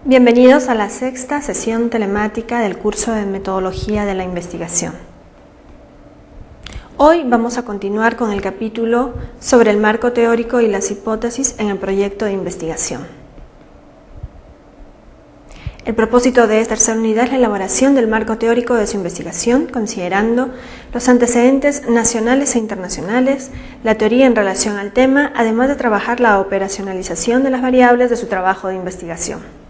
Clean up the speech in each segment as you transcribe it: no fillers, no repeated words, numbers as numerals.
Bienvenidos a la sexta sesión telemática del curso de Metodología de la Investigación. Hoy vamos a continuar con el capítulo sobre el marco teórico y las hipótesis en el proyecto de investigación. El propósito de esta tercera unidad es la elaboración del marco teórico de su investigación, considerando los antecedentes nacionales e internacionales, la teoría en relación al tema, además de trabajar la operacionalización de las variables de su trabajo de investigación.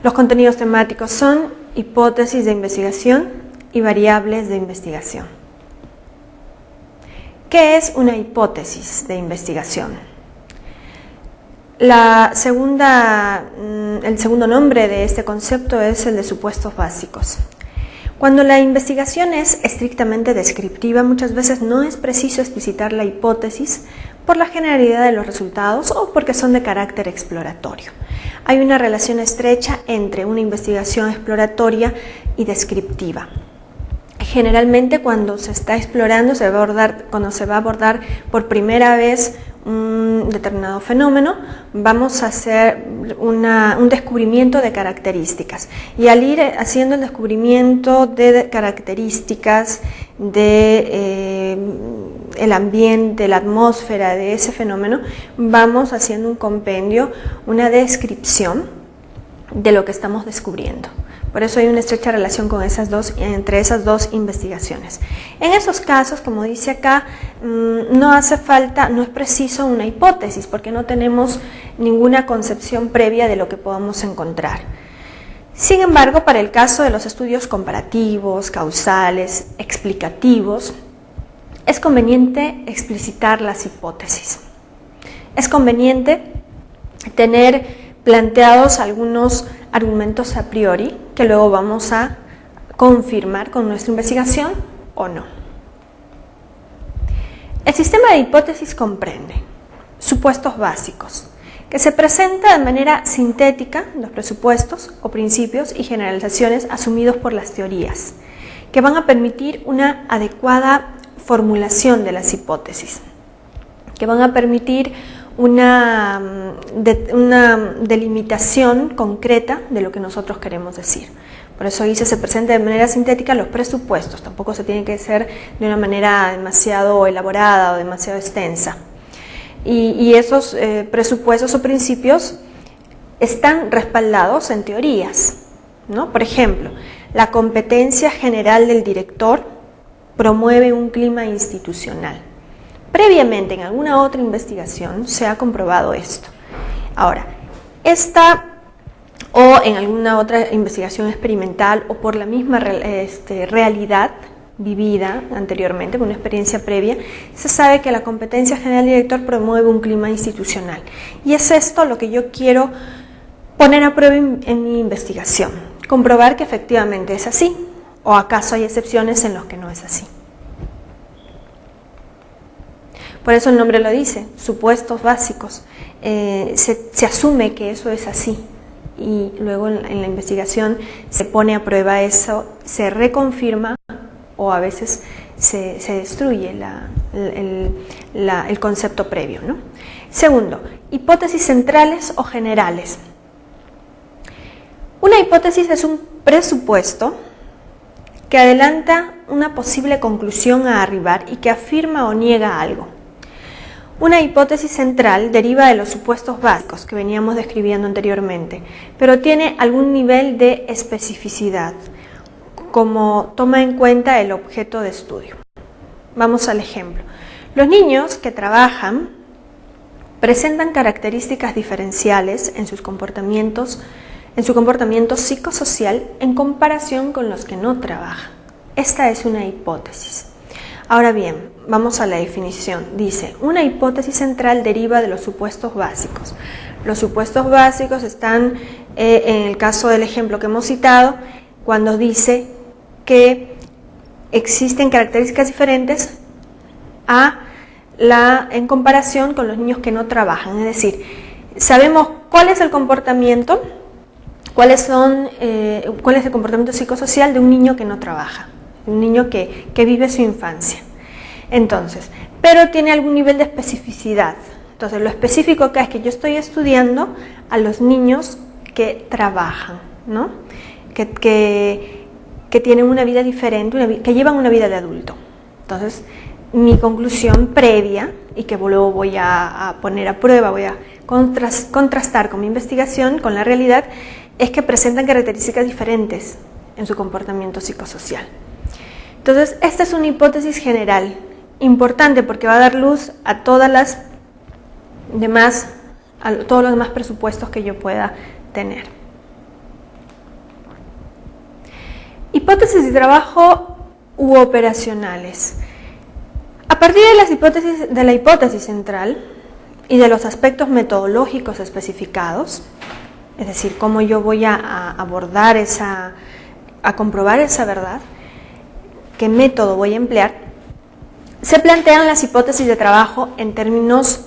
Los contenidos temáticos son hipótesis de investigación y variables de investigación. ¿Qué es una hipótesis de investigación? El segundo nombre de este concepto es el de supuestos básicos. Cuando la investigación es estrictamente descriptiva, muchas veces no es preciso explicitar la hipótesis por la generalidad de los resultados o porque son de carácter exploratorio. Hay una relación estrecha entre una investigación exploratoria y descriptiva. Generalmente cuando se está explorando, cuando se va a abordar por primera vez un determinado fenómeno, vamos a hacer un descubrimiento de características. Y al ir haciendo el descubrimiento de características el ambiente, la atmósfera de ese fenómeno, vamos haciendo un compendio, una descripción de lo que estamos descubriendo. Por eso hay una estrecha relación entre esas dos investigaciones. En esos casos, como dice acá, no es preciso una hipótesis, porque no tenemos ninguna concepción previa de lo que podamos encontrar. Sin embargo, para el caso de los estudios comparativos, causales, explicativos, es conveniente explicitar las hipótesis. Es conveniente tener planteados algunos argumentos a priori que luego vamos a confirmar con nuestra investigación o no. El sistema de hipótesis comprende supuestos básicos, que se presenta de manera sintética los presupuestos o principios y generalizaciones asumidos por las teorías, que van a permitir una adecuada formulación de las hipótesis, que van a permitir una delimitación concreta de lo que nosotros queremos decir. Por eso dice, se presenta de manera sintética los presupuestos, tampoco se tiene que hacer de una manera demasiado elaborada o demasiado extensa. Y esos presupuestos o principios están respaldados en teorías, ¿no? Por ejemplo, la competencia general del director promueve un clima institucional. Previamente, en alguna otra investigación, se ha comprobado esto. Ahora, o en alguna otra investigación experimental o por la misma realidad vivida anteriormente, con una experiencia previa, se sabe que la competencia general del director promueve un clima institucional. Y es esto lo que yo quiero poner a prueba en mi investigación, comprobar que efectivamente es así, o acaso hay excepciones en los que no es así. Por eso el nombre lo dice, supuestos básicos. Se asume que eso es así y luego en la investigación se pone a prueba eso, se reconfirma o a veces se destruye el concepto previo, ¿no? Segundo, hipótesis centrales o generales. Una hipótesis es un presupuesto que adelanta una posible conclusión a arribar y que afirma o niega algo. Una hipótesis central deriva de los supuestos básicos que veníamos describiendo anteriormente, pero tiene algún nivel de especificidad, como toma en cuenta el objeto de estudio. Vamos al ejemplo. Los niños que trabajan presentan características diferenciales en su comportamiento psicosocial en comparación con los que no trabajan. Esta es una hipótesis. Ahora bien, vamos a la definición. Dice, una hipótesis central deriva de los supuestos básicos. Los supuestos básicos están, en el caso del ejemplo que hemos citado, cuando dice que existen características diferentes en comparación con los niños que no trabajan. Es decir, sabemos cuál es el comportamiento, cuál es el comportamiento psicosocial de un niño que no trabaja. Un niño que vive su infancia. Entonces, pero tiene algún nivel de especificidad, Entonces, lo específico acá es que yo estoy estudiando a los niños que trabajan, ¿no? Que tienen una vida diferente, que llevan una vida de adulto. Entonces, mi conclusión previa, y que luego voy a poner a prueba, voy a contrastar con mi investigación, con la realidad, es que presentan características diferentes en su comportamiento psicosocial. Entonces, esta es una hipótesis general, importante porque va a dar luz a todos los demás presupuestos que yo pueda tener. Hipótesis de trabajo u operacionales. A partir de la hipótesis central y de los aspectos metodológicos especificados, es decir, cómo yo voy a abordar a comprobar esa verdad, qué método voy a emplear, se plantean las hipótesis de trabajo en términos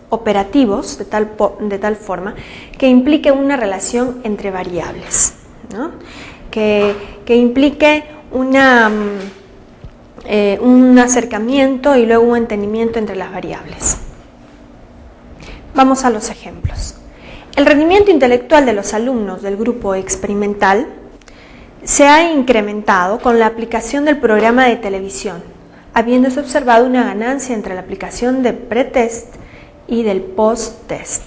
operativos, de tal forma que implique una relación entre variables, ¿no? que implique un acercamiento y luego un entendimiento entre las variables. Vamos a los ejemplos. El rendimiento intelectual de los alumnos del grupo experimental se ha incrementado con la aplicación del programa de televisión, habiéndose observado una ganancia entre la aplicación del pretest y del post-test.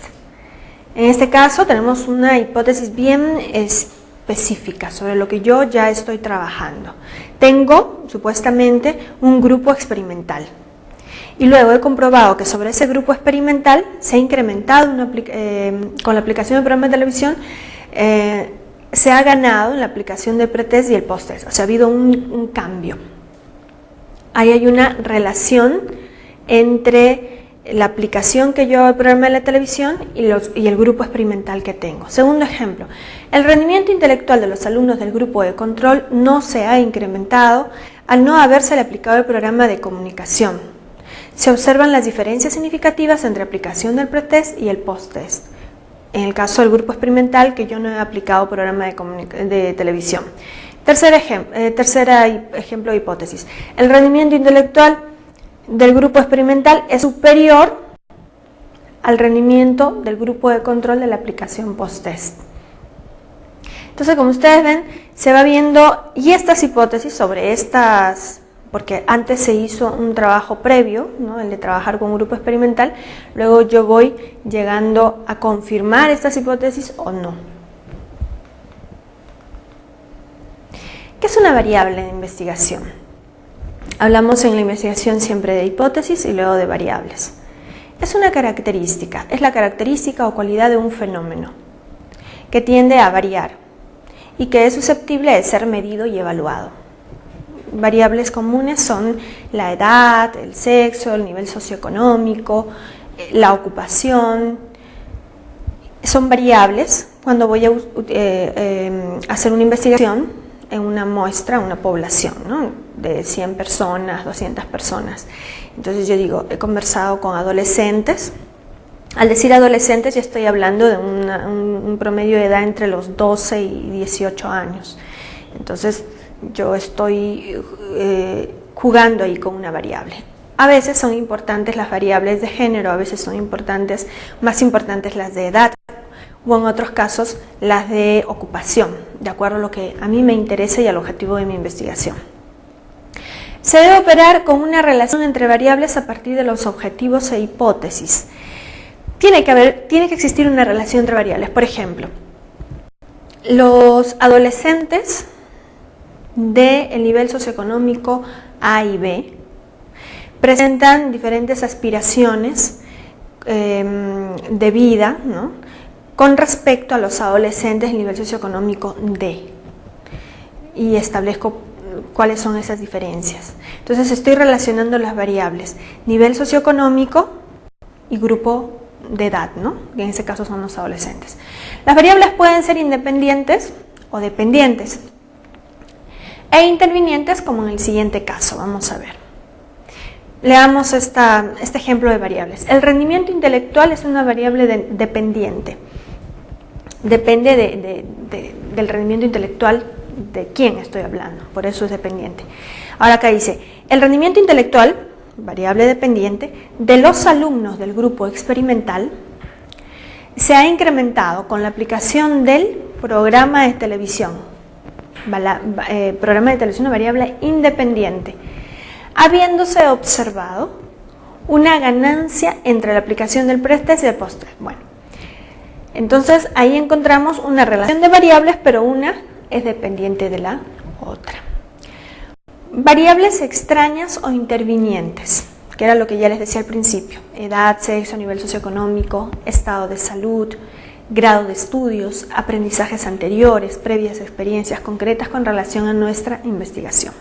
En este caso tenemos una hipótesis bien específica sobre lo que yo ya estoy trabajando. Tengo supuestamente un grupo experimental y luego he comprobado que sobre ese grupo experimental se ha incrementado con la aplicación del programa de televisión, se ha ganado en la aplicación del pretest y el post-test, o sea, ha habido un cambio. Ahí hay una relación entre la aplicación que yo hago al programa de la televisión y el grupo experimental que tengo. Segundo ejemplo, el rendimiento intelectual de los alumnos del grupo de control no se ha incrementado al no haberse aplicado el programa de comunicación. Se observan las diferencias significativas entre aplicación del pretest y el post-test. En el caso del grupo experimental, que yo no he aplicado programa de televisión. Tercer ejemplo de hipótesis. El rendimiento intelectual del grupo experimental es superior al rendimiento del grupo de control de la aplicación post-test. Entonces, como ustedes ven, se va viendo, y estas hipótesis sobre estas, porque antes se hizo un trabajo previo, ¿no? El de trabajar con un grupo experimental, luego yo voy llegando a confirmar estas hipótesis o no. ¿Qué es una variable de investigación? Hablamos en la investigación siempre de hipótesis y luego de variables. Es una característica, es la característica o cualidad de un fenómeno que tiende a variar y que es susceptible de ser medido y evaluado. Variables comunes son la edad, el sexo, el nivel socioeconómico, la ocupación. Son variables cuando voy a hacer una investigación en una muestra, una población, ¿no? De 100 personas, 200 personas. Entonces yo digo, he conversado con adolescentes. Al decir adolescentes ya estoy hablando de un promedio de edad entre los 12 y 18 años. Entonces yo estoy jugando ahí con una variable. A veces son importantes las variables de género, a veces son más importantes las de edad, o en otros casos las de ocupación, de acuerdo a lo que a mí me interesa y al objetivo de mi investigación. Se debe operar con una relación entre variables a partir de los objetivos e hipótesis. Tiene que existir una relación entre variables. Por ejemplo, los adolescentes del nivel socioeconómico A y B presentan diferentes aspiraciones de vida, ¿no? Con respecto a los adolescentes del nivel socioeconómico D, y establezco cuáles son esas diferencias. Entonces estoy relacionando las variables nivel socioeconómico y grupo de edad, ¿no? Que en ese caso son los adolescentes. Las variables pueden ser independientes o dependientes e intervinientes, como en el siguiente caso. Vamos a ver. Leamos este ejemplo de variables. El rendimiento intelectual es una variable dependiente. Depende del rendimiento intelectual de quién estoy hablando, por eso es dependiente. Ahora acá dice, el rendimiento intelectual variable dependiente, de los alumnos del grupo experimental se ha incrementado con la aplicación del programa de televisión, una variable independiente, habiéndose observado una ganancia entre la aplicación del pre-test y el post-test. Bueno, entonces ahí encontramos una relación de variables, pero una es dependiente de la otra. Variables extrañas o intervinientes, que era lo que ya les decía al principio: edad, sexo, nivel socioeconómico, estado de salud, grado de estudios, aprendizajes anteriores, previas experiencias concretas con relación a nuestra investigación.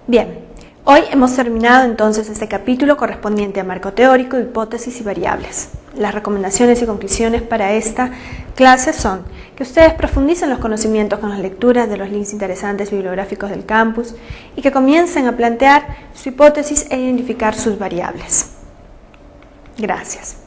Bien, hoy hemos terminado entonces este capítulo correspondiente a marco teórico, hipótesis y variables. Las recomendaciones y conclusiones para esta clase son que ustedes profundicen los conocimientos con las lecturas de los links interesantes bibliográficos del campus y que comiencen a plantear su hipótesis e identificar sus variables. Gracias.